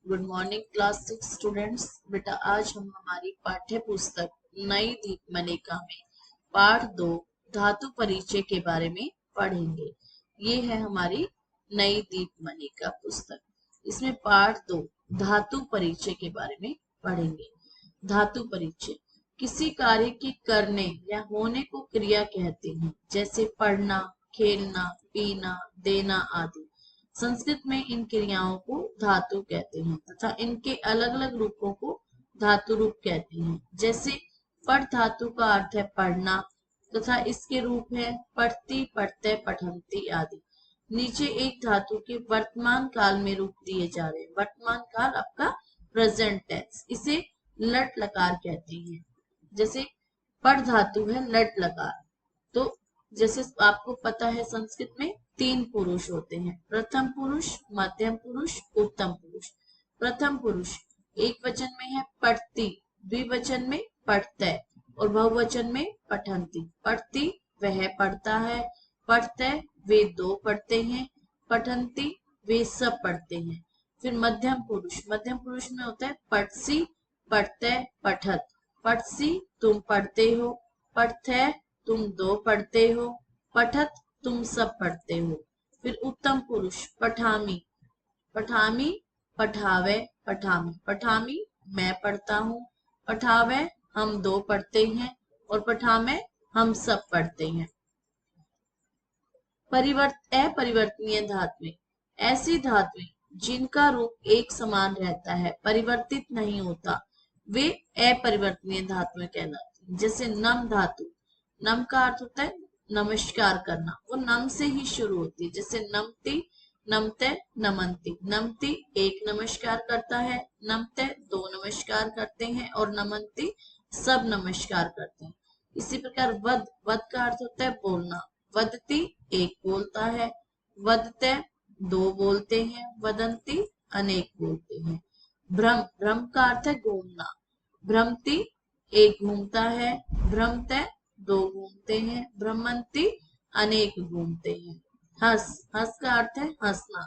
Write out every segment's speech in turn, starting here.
Good morning class 6 students. बेटा आज हम हमारी पाठ्य पुस्तक नई दीपमनिका में पाठ 2 धातु परिचय के बारे में पढ़ेंगे। ये है हमारी नई दीपमनिका पुस्तक। इसमें पाठ 2 धातु परिचय के बारे में पढ़ेंगे। धातु परिचय किसी कार्य के करने या होने को क्रिया कहते हैं, जैसे पढ़ना, खेलना, पीना, देना आदि। संस्कृत में इन क्रियाओं को धातु कहते हैं तथा इनके अलग अलग रूपों को धातु रूप कहते हैं। जैसे पठ धातु का अर्थ है पढ़ना तथा इसके रूप है पठती, पठते, पठंती आदि। नीचे एक धातु के वर्तमान काल में रूप दिए जा रहे हैं। वर्तमान काल आपका प्रेजेंट टेंस, इसे लट लकार कहते हैं। जैसे पठ धातु है लट लकार, तो जैसे आपको पता है संस्कृत में 3 पुरुष होते हैं, प्रथम पुरुष, मध्यम पुरुष, उत्तम पुरुष। प्रथम पुरुष एक वचन में है पठती, द्विवचन में पठते और बहुवचन में पठंती। पठती वह पढ़ता है, पठते वे 2 पढ़ते हैं, पठंती वे सब पढ़ते हैं। फिर मध्यम पुरुष में होता है पठसी, पढ़ते, पठत। पठसी तुम पढ़ते हो, पढ़ते तुम 2 पढ़ते हो, पठत तुम सब पढ़ते हो। फिर उत्तम पुरुष पठामी, पठामी पठावे, पठामी। पठामी मैं पढ़ता हूँ, पठावे हम 2 पढ़ते हैं और पठामे हम सब पढ़ते हैं। अपरिवर्तनीय धातुएं ऐसी धातुएं जिनका रूप एक समान रहता है, परिवर्तित नहीं होता, वे अपरिवर्तनीय धातुएं कहलाती हैं। जैसे नम धातु, नम का अर्थ होता है नमस्कार करना, वो नम से ही शुरू होती है। जैसे नमती, नमते, नमनती। नमती एक नमस्कार करता है, नमते 2 नमस्कार करते हैं और नमनती सब नमस्कार करते हैं। इसी प्रकार वद, वद का अर्थ होता है बोलना। वदती एक बोलता है, वदते 2 बोलते हैं, वदंती अनेक बोलते हैं। भ्रम, भ्रम का अर्थ है घूमना। भ्रमती एक घूमता है, भ्रमते 2 घूमते हैं, भ्रमंती अनेक घूमते हैं। हंस, हंस का अर्थ है हंसना।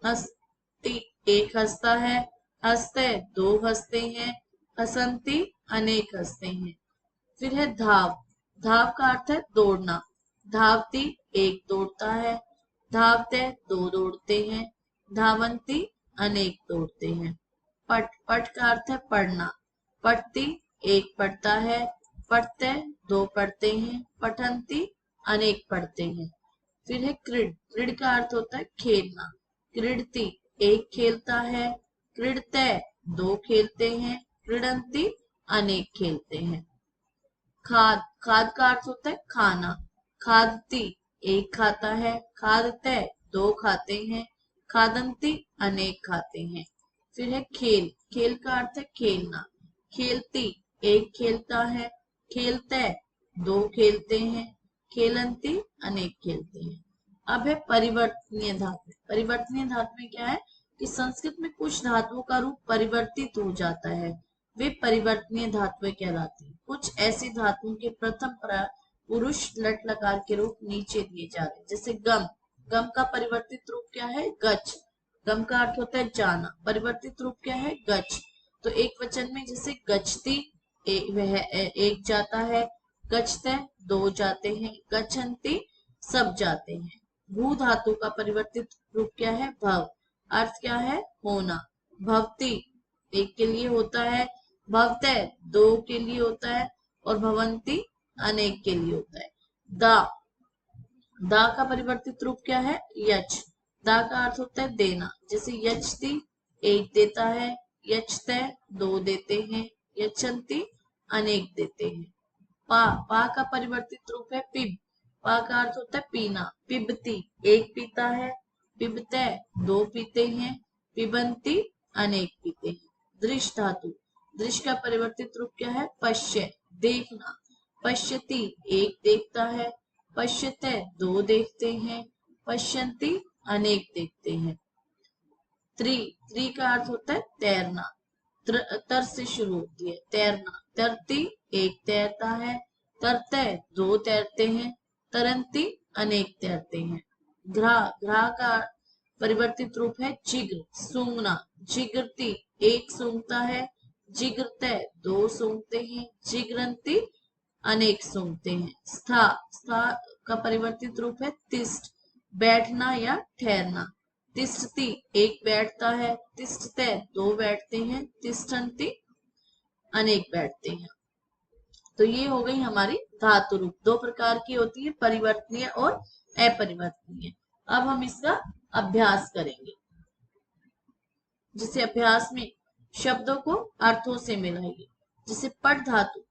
हंसती एक हंसता है, हंसते 2 हंसते हैं, हंसंती अनेक हंसते हैं। फिर है धाव, धाव का अर्थ है दौड़ना। धावती एक दौड़ता है, धावते 2 दौड़ते हैं, धावंती अनेक दौड़ते हैं। पठ, पठ का अर्थ है पढ़ना। पढ़ती एक पढ़ता है, पढ़ते 2 पढ़ते हैं, पठंती अनेक पढ़ते हैं। फिर है क्रीड, क्रीड का अर्थ होता है खेलना। क्रीडती एक खेलता है, क्रीडते 2 खेलते हैं, क्रीडंती अनेक खेलते हैं। खाद, खाद का अर्थ होता है खाना। खादती एक खाता है, खादते 2 खाते हैं, खादंती अनेक खाते हैं। फिर है खेल, खेल का अर्थ है खेलना। खेलती एक खेलता है, खेलते 2 खेलते हैं, खेलंती अनेक खेलते हैं। अब है परिवर्तनीय धातु। परिवर्तनीय धातु में क्या है कि संस्कृत में कुछ धातुओं का रूप परिवर्तित हो जाता है, वे परिवर्तनीय धातुएं कहलाती हैं। कुछ ऐसी धातुओं के प्रथम पुरुष लट लकार के रूप नीचे दिए जा रहे हैं। जैसे गम, गम का परिवर्तित रूप क्या है गच। गम का अर्थ होता है जाना, परिवर्तित रूप क्या है गच। तो एक वचन में जैसे गचती वह एक जाता है, गचते 2 जाते हैं, गच्छन्ति सब जाते हैं। भू धातु का परिवर्तित रूप क्या है भव, अर्थ क्या है होना। भवती एक के लिए होता है, भवते 2 के लिए होता है और भवंती अनेक के लिए होता है। दा, दा का परिवर्तित रूप क्या है यच। दा का अर्थ होता है देना। जैसे यचती एक देता है, यचते 2 देते हैं, यच्छन्ति अनेक देते हैं। पा, पा का परिवर्तित रूप है पिब। पा का अर्थ होता है पीना। पिबती एक पीता है, पिबते 2 पीते हैं, पिबंती अनेक पीते हैं। दृश धातु, दृश का परिवर्तित रूप क्या है पश्य, देखना। पश्यति एक देखता है, पश्यते 2 देखते हैं, पश्यंती अनेक देखते हैं। त्रि, त्रि का अर्थ होता है तैरना। तर से शुरू होती है तैरना। तरती एक तैरता है, तरते 2 तैरते हैं, तरंती अनेक तैरते हैं। घ्रा, घ्रा का परिवर्तित रूप है जिग्र, सूंघना। जिगरती एक सूंघता है, जिगरते दो सूंघते हैं, जिगरंती अनेक सूंघते हैं। स्था स्था का परिवर्तित रूप है तिष्ठ, बैठना या ठहरना। तिष्ठती एक बैठता है, तिष्ठते दो बैठते हैं, तिष्ठन्ति अनेक बैठते हैं। तो ये हो गई हमारी धातु रूप। दो प्रकार की होती है, परिवर्तनीय और अपरिवर्तनीय। अब हम इसका अभ्यास करेंगे। जिसे अभ्यास में शब्दों को अर्थों से मिलाइए। जैसे पट धातु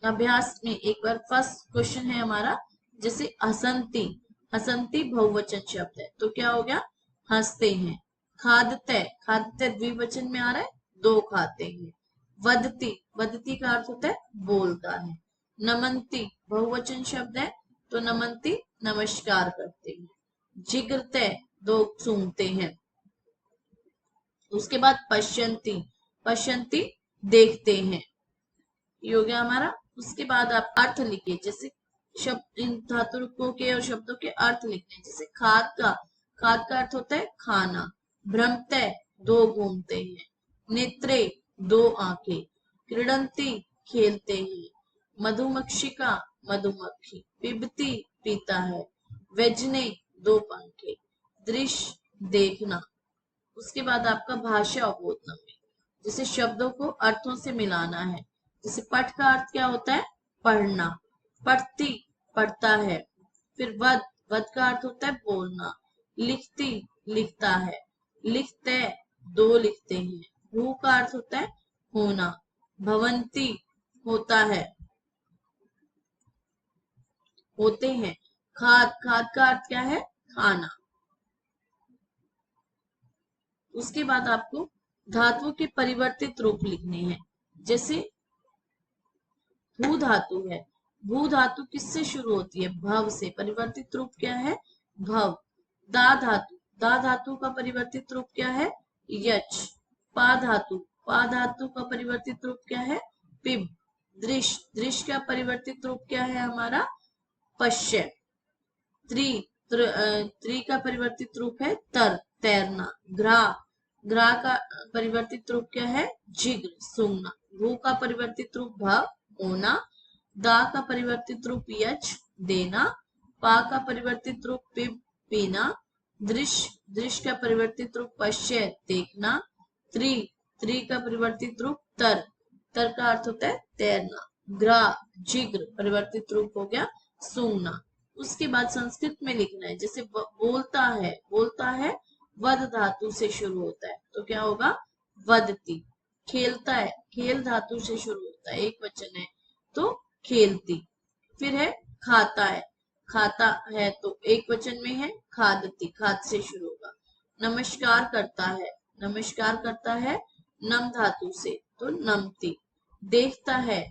अभ्यास में एक बार फर्स्ट क्वेश्चन है हमारा, जैसे हसंती, हसंती बहुवचन शब्द है तो क्या हो गया, हंसते हैं। खादते, खादते द्विवचन में आ रहा है, दो खाते हैं। वदती, वदती का अर्थ होता है बोलता है। नमंती बहुवचन शब्द है तो नमंती नमस्कार करते हैं। जिगरते दो सूंघते हैं। उसके बाद पश्यंती, पश्यंती देखते हैं। ये हो गया हमारा। उसके बाद आप अर्थ लिखिए। जैसे शब्द, इन धातु रूपों के और शब्दों के अर्थ लिखने। जैसे खाद का अर्थ होता है खाना। भ्रमते दो घूमते हैं। नेत्रे दो आंखें। क्रीडंती खेलते हैं। मधुमक्षिका मधुमक्खी। पिबती पीता है। व्यजने दो पंखे। दृश्य देखना। उसके बाद आपका भाषा अवबोध नंबर, जैसे शब्दों को अर्थों से मिलाना है। जैसे पठ का अर्थ क्या होता है, पढ़ना। पढ़ती पढ़ता है। फिर वद, वद का अर्थ होता है बोलना। लिखती लिखता है। लिखते दो लिखते हैं। भू का अर्थ होता है होना। भवंती होता है, होते हैं। खाद, खाद का अर्थ क्या है, खाना। उसके बाद आपको धातुओं के परिवर्तित रूप लिखने हैं। जैसे भू धातु है, भू धातु किससे शुरू होती है, भव से। परिवर्तित रूप क्या है, भव। दा धातु, दा धातु का परिवर्तित रूप क्या है, यच। पा धातु, पा धातु का परिवर्तित रूप क्या है, पिब। दृश्य, दृश्य का परिवर्तित रूप क्या है हमारा, पश्य। त्रि, त्रि का परिवर्तित रूप है तर, तैरना। ग्रा, ग्रा का परिवर्तित रूप क्या है, जिग्र, सूंघना। भू का परिवर्तित रूप भव, होना। दा का परिवर्तित रूप यच, देना। पा का परिवर्तित रूप पिब, पीना। दृश्य, दृश्य का परिवर्तित रूप पश्य, देखना। त्रि, त्रि का परिवर्तित रूप तर, तर का अर्थ होता है तैरना। ग्रा, जिग्र परिवर्तित रूप हो गया सूंघना। उसके बाद संस्कृत में लिखना है। जैसे बोलता है, बोलता है वद धातु से शुरू होता है तो क्या होगा, वदती। खेलता है, खेल धातु से शुरू होता है, एक वचन है तो खेलती। फिर है खाता है, खाता है तो एक वचन में है, खादती, खाद से शुरू होगा। नमस्कार करता है, नमस्कार करता है नम धातु से तो नमती। देखता है,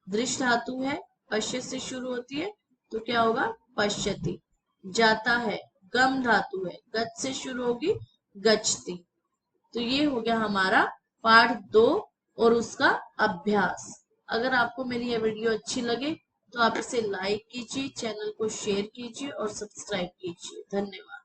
दृश्य धातु है, पश्य से शुरू होती है तो क्या होगा, पश्यति। जाता है, गम धातु है, गच से शुरू होगी, गचती। तो ये हो गया हमारा पाठ 2 और उसका अभ्यास। अगर आपको मेरी यह वीडियो अच्छी लगे तो आप इसे लाइक कीजिए, चैनल को शेयर कीजिए और सब्सक्राइब कीजिए। धन्यवाद।